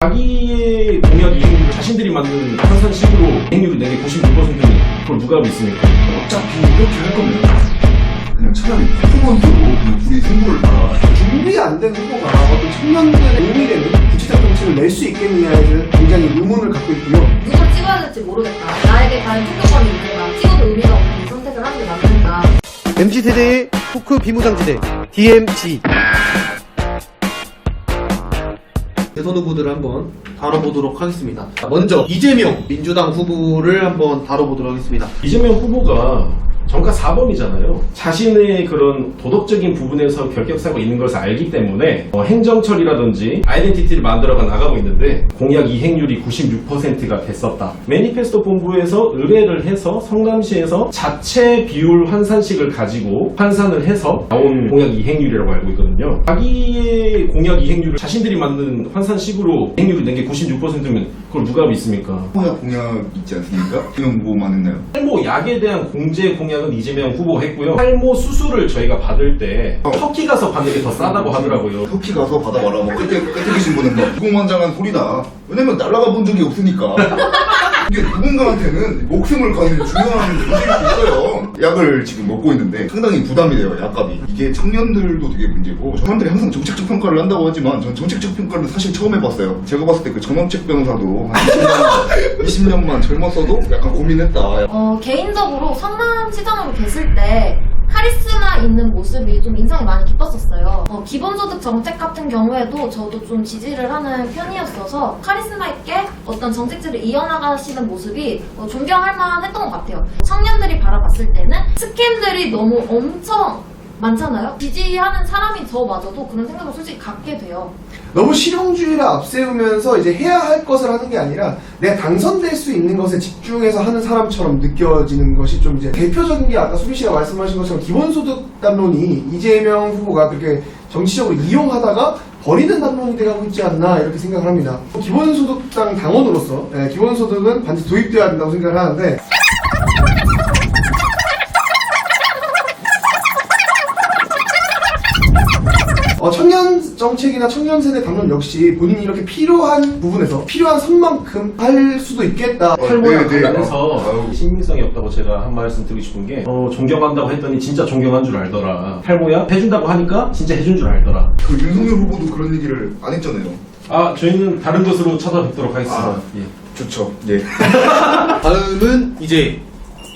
자기의 공약 이행률을 자신들이 만든 환산식으로 이행률을 내게 96%는 그걸 누가 믿습니까? 어차피 이렇게 할 거면 그냥 차라리 퍼포먼스로 그냥 둘이 승부를 봐라. 준비 안 된 후보가 어떤 청년들의 도움이 되는 구체적 정책을 낼 수 있겠느냐에 대해서 굉장히 의문을 갖고 있고요. 누굴 찍어야 될지 모르겠다. 나에게 과연 투표권이 있는가. 찍어도 의미가 없는 선택을 하는 게 맞는가. MZ세대의 토크 비무장지대 DMZ. 대선 후보들을 한번 다뤄보도록 하겠습니다. 먼저 이재명 민주당 후보를 한번 다뤄보도록 하겠습니다. 이재명 후보가 정가 4범이잖아요. 자신의 그런 도덕적인 부분에서 결격사고 있는 것을 알기 때문에 행정처리라든지 아이덴티티를 만들어가 나가고 있는데 공약 이행률이 96%가 됐었다. 매니페스토 본부에서 의뢰를 해서 성남시에서 자체 비율 환산식을 가지고 환산을 해서 나온 공약 이행률이라고 알고 있거든요. 자기의 공약 이행률을 자신들이 만든 환산식으로 이행률을 낸 게 96%면 그걸 누가 믿습니까? 공약 있지 않습니까? 이명 후보만 했나요? 탈모 약에 대한 공제 공약은 이재명 후보가 했고요. 탈모 수술을 저희가 받을 때 터키 가서 받는 게 더 싸다고 하더라고요. 터키 가서 받아봐라. 뭐 끝에 계신 분은 뭐 무공만장한 소리다. 왜냐면 날아가 본 적이 없으니까. 이게 누군가한테는 목숨을 거는 중요한 문제일 수 있어요. 약을 지금 먹고 있는데 상당히 부담이 돼요, 약값이. 이게 청년들도 되게 문제고, 사람들이 항상 정책적 평가를 한다고 하지만 전 정책적 평가를 사실 처음 해봤어요. 제가 봤을 때 그 전원책 변호사도 한 20년만 젊었어도 약간 고민했다. 개인적으로 성남시장으로 계실 때 카리스마 있는 모습이 좀 인상이 많이 깊었었어요. 기본소득 정책 같은 경우에도 저도 좀 지지를 하는 편이었어서 카리스마 있게 어떤 정책들을 이어나가시는 모습이 존경할 만했던 것 같아요. 청년들이 바라봤을 때는 스캔들이 너무 엄청 많잖아요. 지지하는 사람이 저마저도 그런 생각을 솔직히 갖게 돼요. 너무 실용주의를 앞세우면서 이제 해야 할 것을 하는 게 아니라 내가 당선될 수 있는 것에 집중해서 하는 사람처럼 느껴지는 것이 좀 이제 대표적인 게 아까 수빈 씨가 말씀하신 것처럼 기본소득 담론이 이재명 후보가 그렇게 정치적으로 이용하다가 버리는 담론이 돼가고 있지 않나 이렇게 생각을 합니다. 기본소득당 당원으로서 기본소득은 반드시 도입되어야 된다고 생각을 하는데 청년 정책이나 청년 세대 담론 역시 본인이 이렇게 필요한 부분에서 필요한 선만큼 할 수도 있겠다. 탈모약 관련해서 신빙성이 없다고 제가 한 말씀 드리고 싶은 게 존경한다고 했더니 진짜 존경한 줄 알더라. 탈모약 해준다고 하니까 진짜 해준 줄 알더라. 그 윤석열 후보도 그런 얘기를 안 했잖아요. 저희는 다른 것으로 찾아뵙도록 하겠습니다. 예. 좋죠. 예. 다음은 이제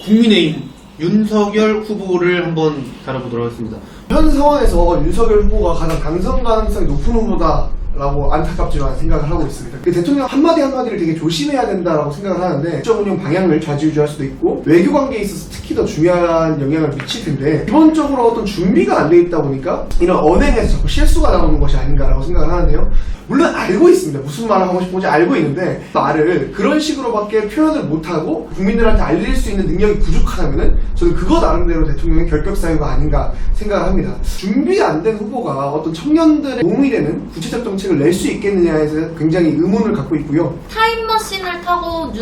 국민의힘 윤석열 후보를 한번 다뤄보도록 하겠습니다. 현 상황에서 윤석열 후보가 가장 당선 가능성이 높은 후보다라고 안타깝지만 생각을 하고 있습니다. 대통령 한마디 한마디를 되게 조심해야 된다라고 생각을 하는데 국정 운영 방향을 좌지우지할 수도 있고 외교 관계에 있어서 특히 더 중요한 영향을 미칠 텐데 기본적으로 어떤 준비가 안 돼 있다 보니까 이런 언행에서 자꾸 실수가 나오는 것이 아닌가라고 생각을 하는데요. 물론 알고 있습니다. 무슨 말을 하고 싶은지 알고 있는데 말을 그런 식으로밖에 표현을 못하고 국민들한테 알릴 수 있는 능력이 부족하다면 저는 그거 나름대로 대통령의 결격 사유가 아닌가 생각을 합니다. 준비 안 된 후보가 어떤 청년들의 도움이 되는 구체적 정책을 낼 수 있겠느냐에 대해서 굉장히 의문을 갖고 있고요. 타임머신을 타고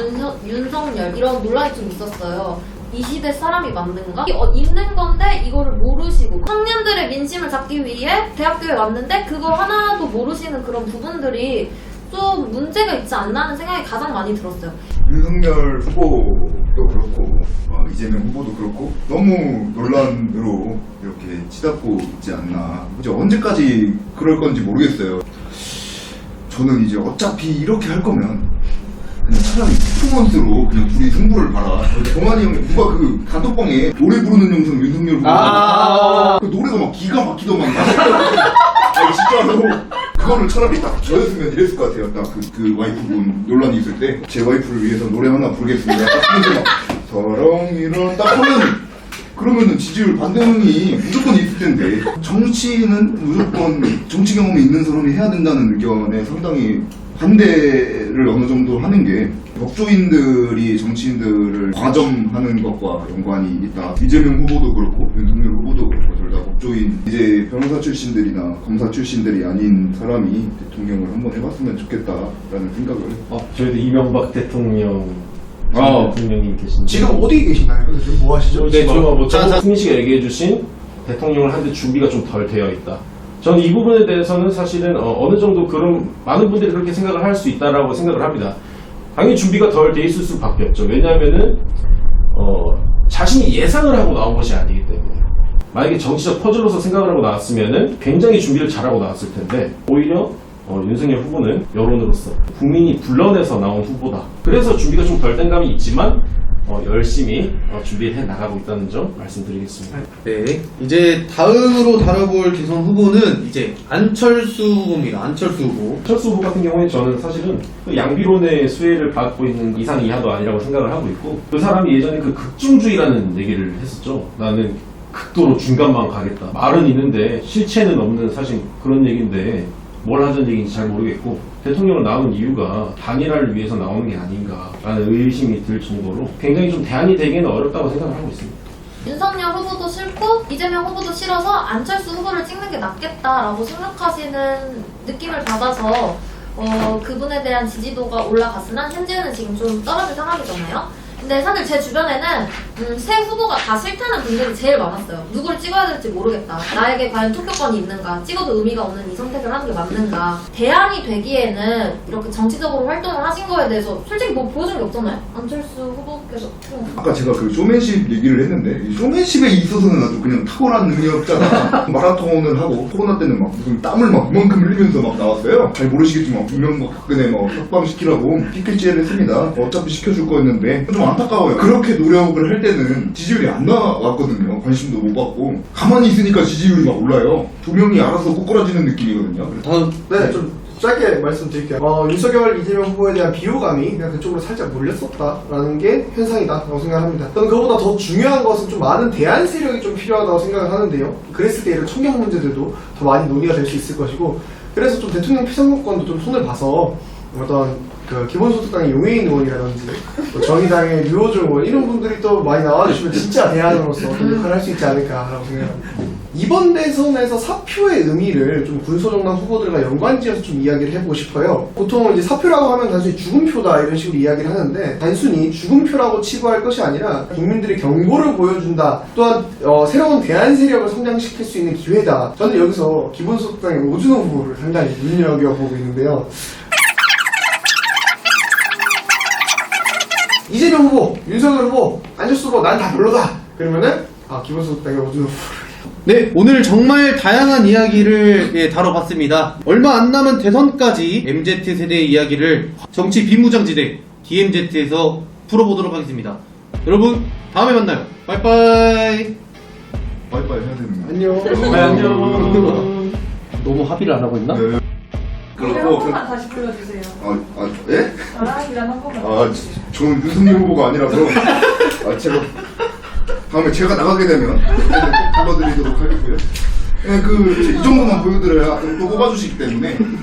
윤석열 이런 논란이 좀 있었어요. 이 시대 사람이 맞는가? 있는 건데 이거를 모르시고 청년들의 민심을 잡기 위해 대학교에 왔는데 그거 하나도 모르시는 그런 부분들이 좀 문제가 있지 않나 하는 생각이 가장 많이 들었어요. 윤석열 후보도 그렇고 이재명 후보도 그렇고 너무 논란으로 이렇게 치닫고 있지 않나. 이제 언제까지 그럴 건지 모르겠어요. 저는 이제 어차피 이렇게 할 거면 그냥 차라리 퍼포먼스로 그냥 둘이 승부를 봐라. 동환이 형이 누가 그 단톡방에 노래 부르는 영상 윤석열 후보 그 노래가 막 기가 막히더만 진짜로 그거를 차라리 딱 저였으면 이랬을 것 같아요. 딱 그 와이프분 논란이 있을 때 제 와이프를 위해서 노래 하나 부르겠습니다. 딱 하면서 막 사랑이란 딱 하면 그러면은 지지율 반대응이 무조건 있을 텐데 정치는 무조건 정치 경험이 있는 사람이 해야 된다는 의견에 상당히 반대를 어느 정도 하는 게 법조인들이 정치인들을 과점하는 것과 연관이 있다. 이재명 후보도 그렇고 윤석열 후보도 그렇고 둘 다 법조인 이제 변호사 출신들이나 검사 출신들이 아닌 사람이 대통령을 한번 해봤으면 좋겠다라는 생각을 저희도 이명박 대통령 대통령님 계신데 지금 어디 계시나요? 지금 뭐 하시죠? 수민 씨가 얘기해주신 대통령을 하는데 준비가 좀 덜 되어 있다. 저는 이 부분에 대해서는 사실은 어느 정도 그런 많은 분들이 그렇게 생각을 할 수 있다라고 생각을 합니다. 당연히 준비가 덜 돼 있을 수밖에 없죠. 왜냐하면은 자신이 예상을 하고 나온 것이 아니기 때문에. 만약에 정치적 퍼즐로서 생각을 하고 나왔으면은 굉장히 준비를 잘하고 나왔을 텐데 오히려 윤석열 후보는 여론으로서 국민이 불러내서 나온 후보다. 그래서 준비가 좀 덜 된 감이 있지만 열심히 준비해 나가고 있다는 점 말씀드리겠습니다. 네. 이제 다음으로 다뤄볼 대선 후보는 이제 안철수 후보입니다. 안철수 후보. 안철수 후보 같은 경우에 저는 사실은 그 양비론의 수혜를 받고 있는 이상 이하도 아니라고 생각을 하고 있고 그 사람이 예전에 그 극중주의라는 얘기를 했었죠. 나는 극도로 중간만 가겠다. 말은 있는데 실체는 없는 사실 그런 얘기인데 뭘 하자는 얘기인지 잘 모르겠고 대통령을 나온 이유가 단일화를 위해서 나오는 게 아닌가라는 의심이 들 정도로 굉장히 좀 대안이 되기는 어렵다고 생각을 하고 있습니다. 윤석열 후보도 싫고 이재명 후보도 싫어서 안철수 후보를 찍는 게 낫겠다라고 생각하시는 느낌을 받아서 그분에 대한 지지도가 올라갔으나 현재는 지금 좀 떨어진 상황이잖아요. 근데 사실 제 주변에는 새 후보가 다 싫다는 분들이 제일 많았어요. 누구를 찍어야 될지 모르겠다. 나에게 과연 투표권이 있는가? 찍어도 의미가 없는 이 선택을 하는 게 맞는가? 대안이 되기에는 이렇게 정치적으로 활동을 하신 거에 대해서 솔직히 뭐 보여준 게 없잖아요. 안철수 후보께서. 아까 제가 그 쇼맨십 얘기를 했는데 이 쇼맨십에 있어서는 아주 그냥 탁월한 능력자다. 마라톤을 하고 코로나 때는 막 무슨 땀을 막 이만큼 흘리면서 막 나왔어요. 잘 모르시겠지만 분명 막 박근혜 막 협박시키라고 피켓제를 했습니다. 어차피 시켜줄 거였는데 좀 안타까워요. 그렇게 노력을 할 때는 지지율이 안 나왔거든요. 관심도 못 받고 가만히 있으니까 지지율이 막 올라요. 두 명이 알아서 꼬꾸라지는 느낌이거든요. 다음. 네, 좀 짧게 말씀드릴게요. 윤석열, 이재명 후보에 대한 비호감이 그냥 그쪽으로 살짝 몰렸었다라는 게 현상이다라고 생각합니다. 저는 그보다 더 중요한 것은 좀 많은 대안 세력이 좀 필요하다고 생각을 하는데요. 그랬을 때 이런 청년 문제들도 더 많이 논의가 될 수 있을 것이고, 그래서 좀 대통령 피선거권도 좀 손을 봐서 어떤 그 기본소득당의 용해인 의원이라든지 또 정의당의 류호정 의원 이런 분들이 또 많이 나와주시면 진짜 대안으로서 좀 역할을 할 수 있지 않을까라고 생각합니다. 이번 대선에서 사표의 의미를 좀 군소정당 후보들과 연관지어서 좀 이야기를 해보고 싶어요. 보통 이제 사표라고 하면 단순히 죽음표다 이런 식으로 이야기를 하는데 단순히 죽음표라고 치부할 것이 아니라 국민들의 경고를 보여준다. 또한 새로운 대안 세력을 성장시킬 수 있는 기회다. 저는 여기서 기본소득당의 오준호 후보를 상당히 눈여겨보고 있는데요. 이재명 후보, 윤석열 후보, 안철수 후보 난 다 별로다. 그러면은 기본소득당의 오준호 후보를. 네, 오늘 정말 다양한 이야기를 다뤄봤습니다. 얼마 안 남은 대선까지 MZ세대의 이야기를 정치 비무장지대 DMZ에서 풀어보도록 하겠습니다. 여러분, 다음에 만나요. 빠이빠이. 빠이빠이 해야 되는 거. 안녕. 안녕. 너무 합의를 안 하고 있나? 네. 노래 한 번만 다시 불러주세요. 예? 나랑이란 한 번만. 저는 윤석열 후보가 아니라서 제가 다음에 제가 나가게 되면 꼭 불러드리도록 하겠고요. 이 정도만 보여드려야 또 뽑아주시기 때문에